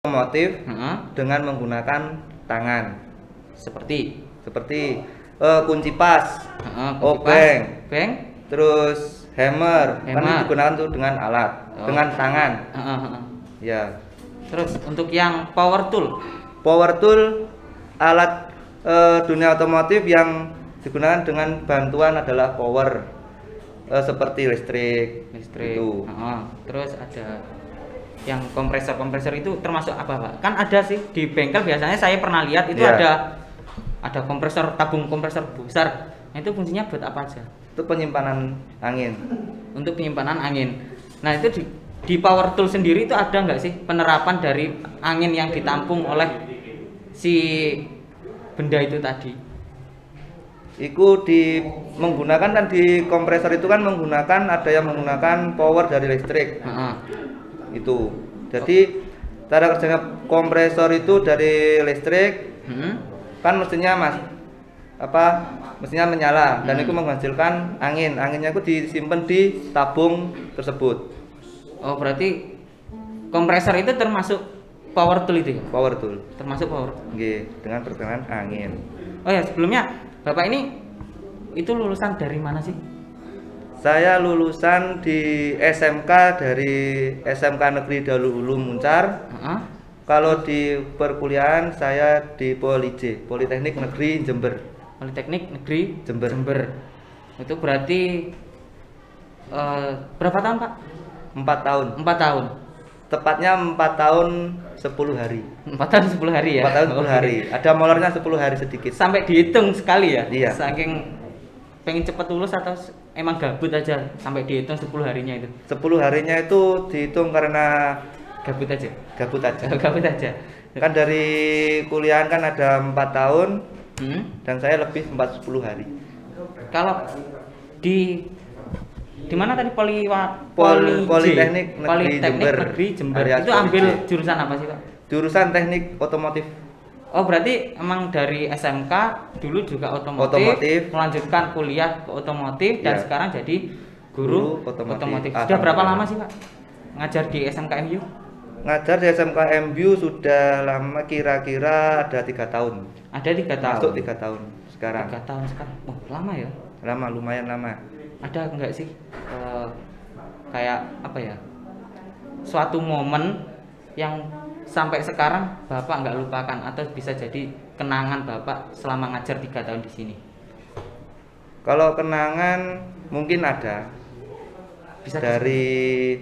otomotif dengan menggunakan tangan. Seperti Kunci pas, obeng, terus hammer. Kan digunakan tuh dengan alat, dengan tangan. Ya. Terus untuk yang power tool alat dunia otomotif yang digunakan dengan bantuan adalah power, seperti listrik. Itu. Terus ada yang kompresor itu termasuk apa, Pak? Kan ada sih di bengkel, biasanya saya pernah lihat itu ada kompresor, tabung kompresor besar. Nah, itu fungsinya buat apa aja? Itu penyimpanan angin. Untuk penyimpanan angin. Nah, itu di power tool sendiri itu ada nggak sih penerapan dari angin yang ditampung oleh si benda itu tadi? Itu menggunakan kan di kompresor itu kan ada yang menggunakan power dari listrik. Itu. Jadi cara kerjanya kompresor itu dari listrik. Kan mestinya menyala dan itu menghasilkan angin. Anginnya itu disimpan di tabung tersebut. Oh, berarti kompresor itu termasuk power tool itu ya? Power tool. Termasuk power. Dengan pergerakan angin. Oh ya, sebelumnya Bapak ini itu lulusan dari mana sih? Saya lulusan di SMK dari SMK Negeri Darul Ulum Muncar. Kalau di perkuliahan saya di Politeknik Negeri Jember. Politeknik Negeri Jember. Itu berarti berapa tahun, Pak? 4 tahun. 4 tahun. Tepatnya 4 tahun 10 hari. 4 tahun 10 hari ya? 4 tahun 10 hari. Ada molornya 10 hari sedikit. Sampai dihitung sekali ya? Iya. Saking pengen cepat lulus atau emang gabut aja sampai dihitung 10 harinya itu? 10 harinya itu dihitung karena gabut aja. Gabut aja. Kan dari kuliahan kan ada 4 tahun. Dan saya lebih 10 hari. Kalau di mana tadi? Politeknik Negeri Jember. Itu ambil jurusan apa sih, Pak? Jurusan teknik otomotif. Oh, berarti emang dari SMK dulu juga otomotif. Melanjutkan kuliah ke otomotif dan sekarang jadi guru otomotif. Sudah berapa lama sih, Pak, ngajar di SMK MU? Ngajar di SMK MU sudah lama, kira-kira ada 3 tahun. Ada 3 tahun. Masuk 3 tahun sekarang. 3 tahun sekarang. Oh, lama ya? Lama, lumayan lama. Ada enggak sih kayak apa ya? Suatu momen yang sampai sekarang Bapak nggak lupakan atau bisa jadi kenangan Bapak selama ngajar 3 tahun di sini? Kalau kenangan mungkin ada. Bisa dari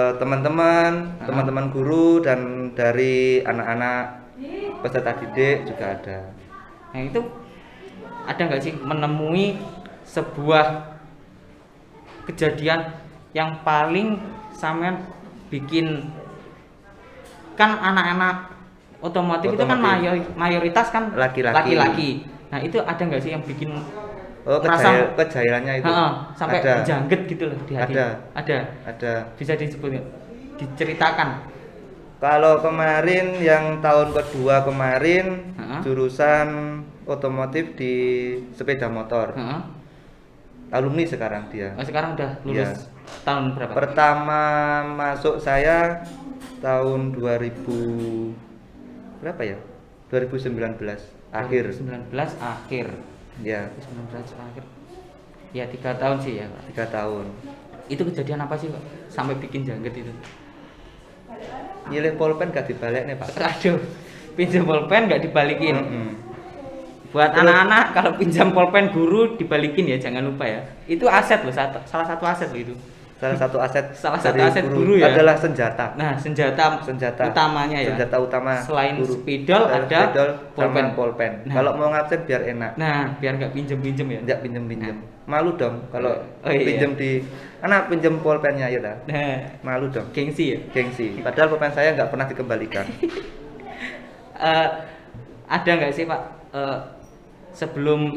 teman-teman guru dan dari anak-anak peserta didik juga ada. Nah, itu ada nggak sih menemui sebuah kejadian yang paling sampean bikin, kan anak-anak otomotif itu kan mayoritas kan laki-laki. Nah, itu ada nggak sih yang bikin kejailannya itu sampai jangget gitu loh di hati? Ada. Bisa diceritakan. Kalau kemarin yang tahun kedua kemarin jurusan otomotif di sepeda motor. Alumni sekarang dia. Oh, sekarang udah lulus. Tahun berapa? Pertama masuk saya tahun 2000 berapa ya? 2019 akhir. 2019 akhir. Ya. 2019 akhir. Ya 3 tahun sih ya, Pak. 3 tahun. Itu kejadian apa sih, Pak? Sampai bikin jangget itu? Nyilih pulpen gak dibalik nih, Pak. Aduh, pinjam pulpen gak dibalikin. Buat anak-anak kalau pinjam pulpen guru dibalikin ya, jangan lupa ya. Itu aset loh, salah satu aset loh itu. Salah satu aset guru ya adalah senjata. Nah, senjata utamanya ya. Senjata utama selain guru. Spidol ada pulpen. Nah, kalau mau ngabsen biar enak. Nah, biar nggak pinjem ya. Nggak pinjem. Malu dong kalau iya. pinjem anak pinjem pulpennya ya dah. Nah, malu dong. Gengsi ya. Padahal pulpen saya nggak pernah dikembalikan. Ada nggak sih, Pak? Sebelum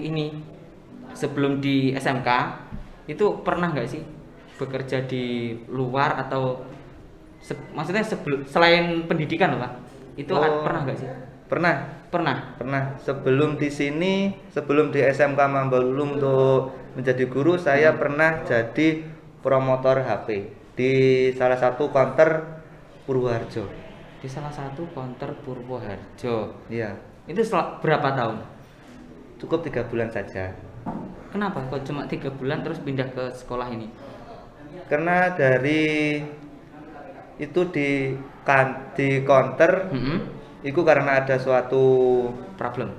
di SMK itu pernah nggak sih bekerja di luar atau maksudnya selain pendidikan loh, Pak? Itu pernah nggak sih? Pernah. Sebelum di SMK Mambalulu untuk menjadi guru, saya pernah jadi promotor HP di salah satu counter Purwoharjo. di salah satu counter Purwoharjo. Iya. Itu berapa tahun? Cukup 3 bulan saja. Kenapa kok cuma 3 bulan terus pindah ke sekolah ini? Karena dari itu di counter itu karena ada suatu Problem.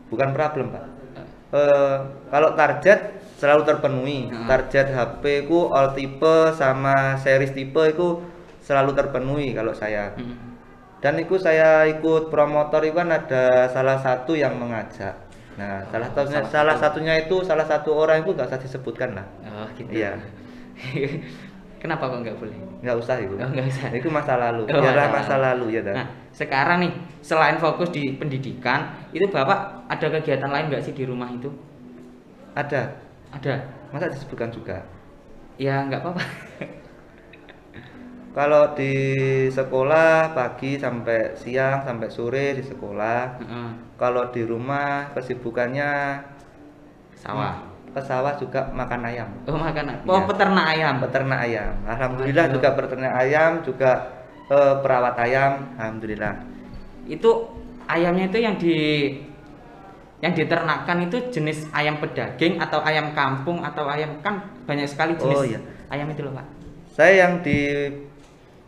bukan problem, Pak. Kalau target selalu terpenuhi. Target HP ku all tipe sama series tipe itu selalu terpenuhi kalau saya. Dan itu saya ikut promotor itu kan ada salah satu yang mengajak. Nah, salah satu orang itu nggak usah disebutkan lah. Oh, gitu. Iya. Kenapa kok nggak boleh? Nggak usah itu. Oh, nggak usah. Itu masa lalu. Oh, Biarlah masa lalu ya. Nah, sekarang nih selain fokus di pendidikan, itu Bapak ada kegiatan lain nggak sih di rumah itu? Ada. Ada. Masa disebutkan juga? Ya nggak apa-apa. Kalau di sekolah pagi sampai siang sampai sore di sekolah. Kalau di rumah kesibukannya Sawah. Ke sawah juga makan ayam. Oh, makan. Oh, Iya. peternak ayam. Peternak ayam. Alhamdulillah Aduh. juga peternak ayam, juga perawat ayam. Alhamdulillah. Itu ayamnya itu yang diternakkan itu jenis ayam pedaging atau ayam kampung atau ayam, kan banyak sekali jenis. Oh, iya. Ayam itu loh, Pak. Saya yang di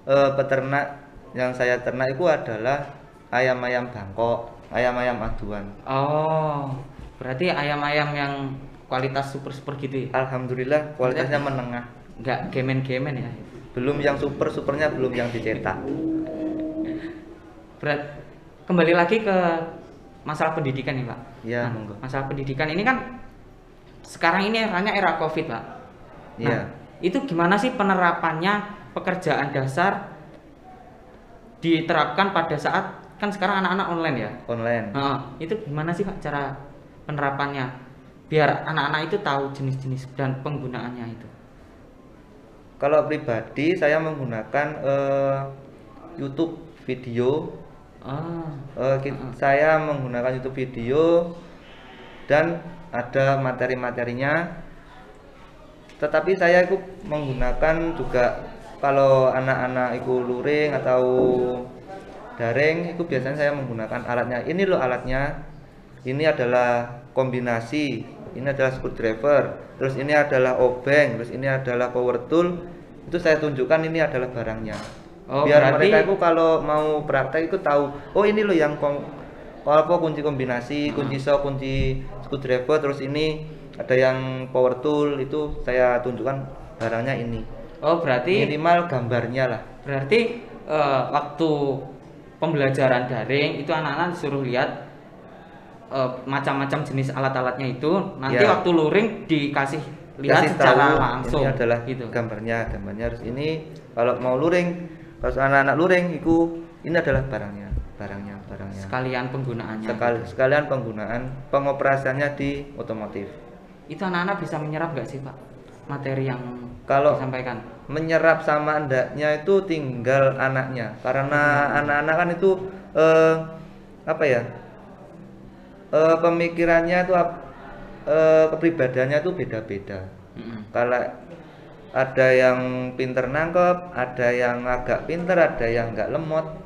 peternak yang saya ternak itu adalah ayam-ayam Bangkok, ayam-ayam aduan. Oh, berarti ayam-ayam yang kualitas super gitu ya? Alhamdulillah kualitasnya menengah. Nggak gemen-gemen ya? Belum yang supernya belum yang dicetak. Kembali lagi ke masalah pendidikan nih, Pak. Ya, Nah, monggo. masalah pendidikan ini kan sekarang ini eranya era Covid, Pak. Nah, Iya. itu gimana sih penerapannya pekerjaan dasar diterapkan pada saat kan sekarang anak-anak online ya? Online. Itu gimana sih, Pak, cara penerapannya biar anak-anak itu tahu jenis-jenis dan penggunaannya itu? Kalau pribadi saya menggunakan YouTube video. Saya menggunakan YouTube video dan ada materi-materinya. Tetapi saya itu menggunakan juga kalau anak-anak itu luring atau daring itu biasanya saya menggunakan alatnya. Ini loh alatnya. Ini adalah kombinasi. Ini adalah screwdriver. Terus ini adalah obeng. Terus ini adalah power tool. Itu saya tunjukkan ini adalah barangnya. Biar Berarti mereka itu kalau mau praktek itu tahu. Oh ini loh yang kunci kombinasi, kunci sok, kunci screwdriver. Terus ini ada yang power tool, itu saya tunjukkan barangnya ini. berarti Minimal gambarnya lah. Berarti waktu pembelajaran daring itu anak-anak disuruh lihat macam-macam jenis alat-alatnya itu. Nanti Ya. waktu luring dikasih lihat Kasih secara tahu, langsung. ini adalah gitu. gambarnya harus ini. Kalau mau luring, kalau anak-anak luring itu ini adalah barangnya. Sekalian penggunaannya. Sekalian penggunaan pengoperasiannya di otomotif. Itu anak-anak bisa menyerap nggak sih, Pak, materi yang Kalau disampaikan? menyerap sama endaknya itu tinggal anaknya, karena anak-anak kan itu pemikirannya itu kepribadiannya itu beda-beda. Kalau ada yang pinter nangkep, ada yang agak pinter, ada yang nggak lemot.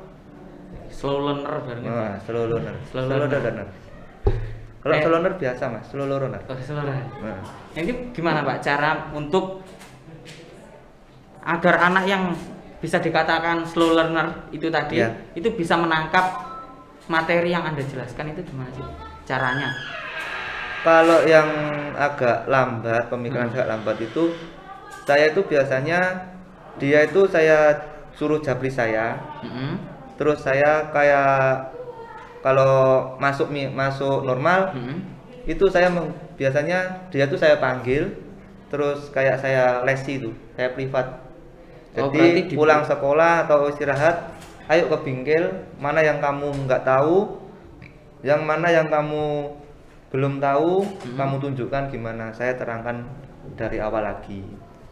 Slow learner barangnya. Nah, slow learner. Slow learner. Kalau slow learner biasa Mas, slow learner. Slow learner. Nah. Ini gimana, Pak, cara untuk agar anak yang bisa dikatakan slow learner itu tadi Ya. itu bisa menangkap materi yang Anda jelaskan, itu gimana sih caranya? Kalau yang agak lambat, pemikiran agak lambat itu, saya itu biasanya dia itu saya suruh japri saya. Terus saya kayak kalau masuk normal, itu saya biasanya dia tuh saya panggil, terus kayak saya lesi itu, saya privat. Jadi pulang sekolah atau istirahat, ayo ke bingkel, mana yang kamu nggak tahu, yang mana yang kamu belum tahu, kamu tunjukkan gimana, saya terangkan dari awal lagi.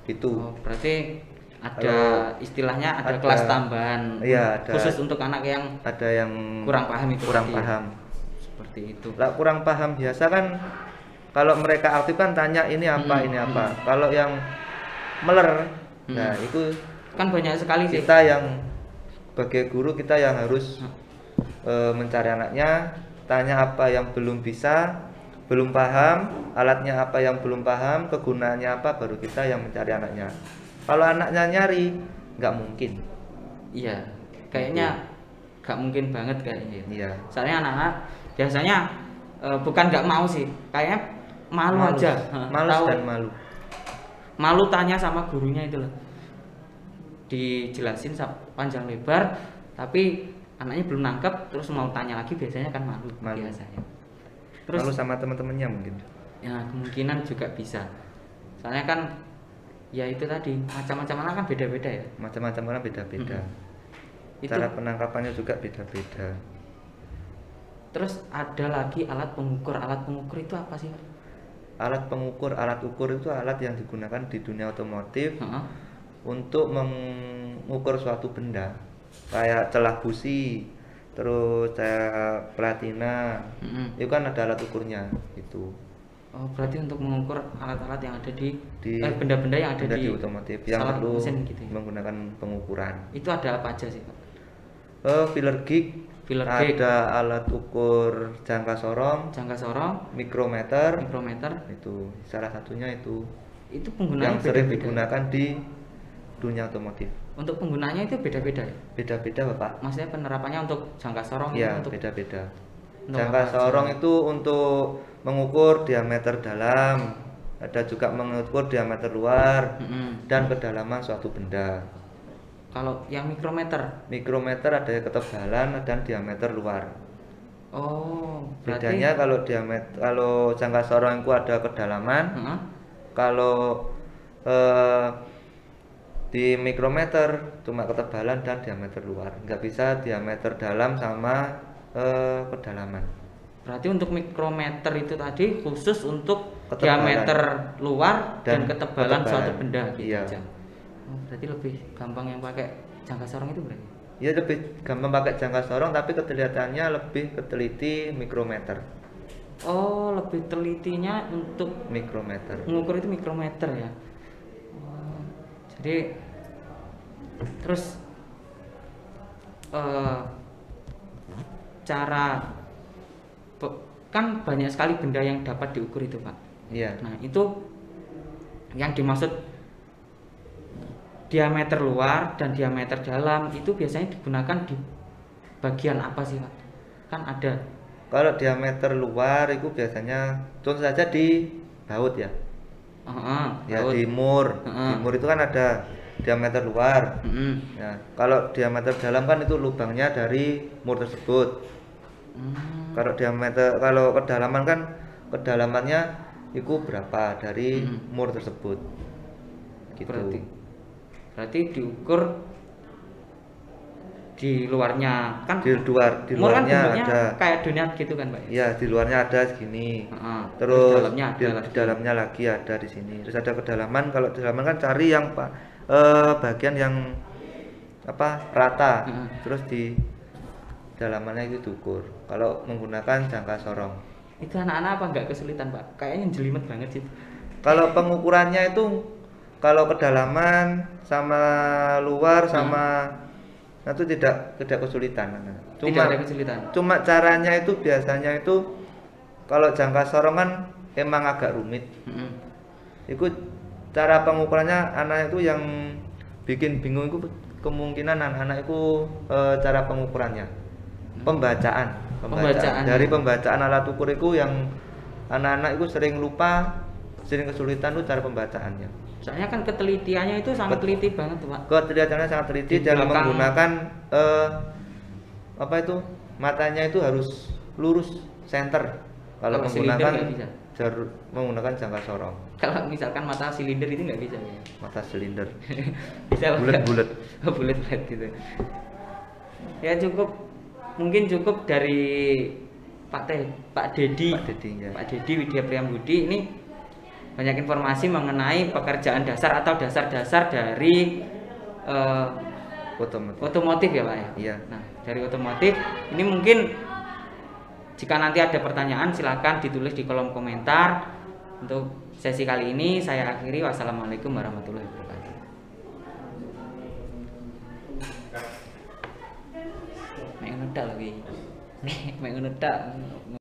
Gitu. Berarti ada istilahnya ada kelas tambahan, iya, khusus untuk anak yang kurang paham itu. Kurang paham. Seperti itu. Lah kurang paham biasa kan kalau mereka aktif kan tanya ini apa, ini apa. Kalau yang meler, nah itu kan banyak sekali sih. Kita yang sebagai guru kita yang harus mencari anaknya, tanya apa yang belum bisa, belum paham, alatnya apa yang belum paham, kegunaannya apa, baru kita yang mencari anaknya. Kalau anaknya nyari, nggak mungkin. Iya, kayaknya nggak mungkin banget kayaknya. Iya. Soalnya anak-anak biasanya bukan nggak mau sih, kayaknya malu aja. Males dan malu. Malu tanya sama gurunya itu loh. Dijelasin panjang lebar, tapi anaknya belum nangkep, terus mau tanya lagi biasanya kan malu. Biasanya. Terus malu sama teman-temannya mungkin. Ya kemungkinan juga bisa. Soalnya kan ya itu tadi macam-macam anak kan beda-beda ya. Macam-macam orang beda-beda. Cara penangkapannya juga beda-beda. Terus ada lagi alat pengukur. Alat pengukur itu apa sih? Alat pengukur, alat ukur itu alat yang digunakan di dunia otomotif untuk mengukur suatu benda, kayak celah busi, terus kayak platina, itu kan ada alat ukurnya itu. Oh, berarti untuk mengukur alat-alat yang ada di benda-benda yang ada di otomotif yang perlu gitu ya? Menggunakan pengukuran. Itu ada apa aja sih, Pak? Filler gig, ada alat ukur jangka sorong, mikrometer, itu salah satunya itu yang sering digunakan di dunia otomotif. Untuk penggunaannya itu beda-beda ya? Beda-beda Bapak. Maksudnya penerapannya untuk jangka sorong ya, itu beda-beda. Jangka sorong itu untuk mengukur diameter dalam, ada juga mengukur diameter luar dan kedalaman suatu benda. Kalau yang mikrometer ada ketebalan dan diameter luar. Oh, bedanya kalau jangka sorong itu ada kedalaman. Kalau di mikrometer cuma ketebalan dan diameter luar, nggak bisa diameter dalam sama kedalaman. Berarti untuk mikrometer itu tadi khusus untuk diameter luar dan ketebalan suatu benda gitu aja. Oh, berarti lebih gampang yang pakai jangka sorong itu berarti? Iya, lebih gampang pakai jangka sorong, tapi ketelihatannya lebih keteliti mikrometer. Oh, lebih telitinya untuk mikrometer. Mengukur itu mikrometer ya. Oh, jadi terus cara kan banyak sekali benda yang dapat diukur itu, Pak. Iya. Nah, itu yang dimaksud diameter luar dan diameter dalam itu biasanya digunakan di bagian apa sih, Pak? Kan ada. Kalau diameter luar itu biasanya contoh saja di baut ya. Ya baut. Di mur. Di mur itu kan ada diameter luar. Ya, kalau diameter dalam kan itu lubangnya dari mur tersebut. Kalau kedalaman kan kedalamannya itu berapa dari mur tersebut. Gitu. Berarti diukur di luarnya kan di luarnya kan ada kayak donat gitu kan, Pak? Iya, di luarnya ada segini. Terus di dalamnya lagi ada di sini. Terus ada kedalaman. Kalau kedalaman kan cari yang bagian yang rata. Terus di dalamannya itu diukur. Kalau menggunakan jangka sorong. Itu anak-anak apa enggak kesulitan, Pak? Kayaknya jelimet banget sih. Kalau pengukurannya itu kalau kedalaman sama luar sama itu tidak kesulitan. Cuma caranya itu biasanya itu kalau jangka sorong kan emang agak rumit. Itu cara pengukurannya anak itu yang bikin bingung itu kemungkinan anak-anak itu cara pengukurannya. Pembacaan. Dari pembacaan alat ukur itu yang anak-anak itu sering lupa, sering kesulitan itu cara pembacaannya. Soalnya kan ketelitiannya itu sangat teliti banget tuh, Pak. Ketelitiannya sangat teliti dan menggunakan matanya itu harus lurus center. Kalau menggunakan jangka sorong. Kalau misalkan mata silinder itu nggak bisa ya? Mata silinder. Bisa bulat-bulat. Bulat-bulat gitu. Ya mungkin cukup dari Pak Dedi Widya Priyambudi ini banyak informasi mengenai pekerjaan dasar atau dasar-dasar dari otomotif ya, Pak ya. Iya. Nah, dari otomotif ini mungkin jika nanti ada pertanyaan silakan ditulis di kolom komentar. Untuk sesi kali ini saya akhiri. Wassalamualaikum warahmatullahi wabarakatuh. ngono tok lho iki. Mek ngono tok.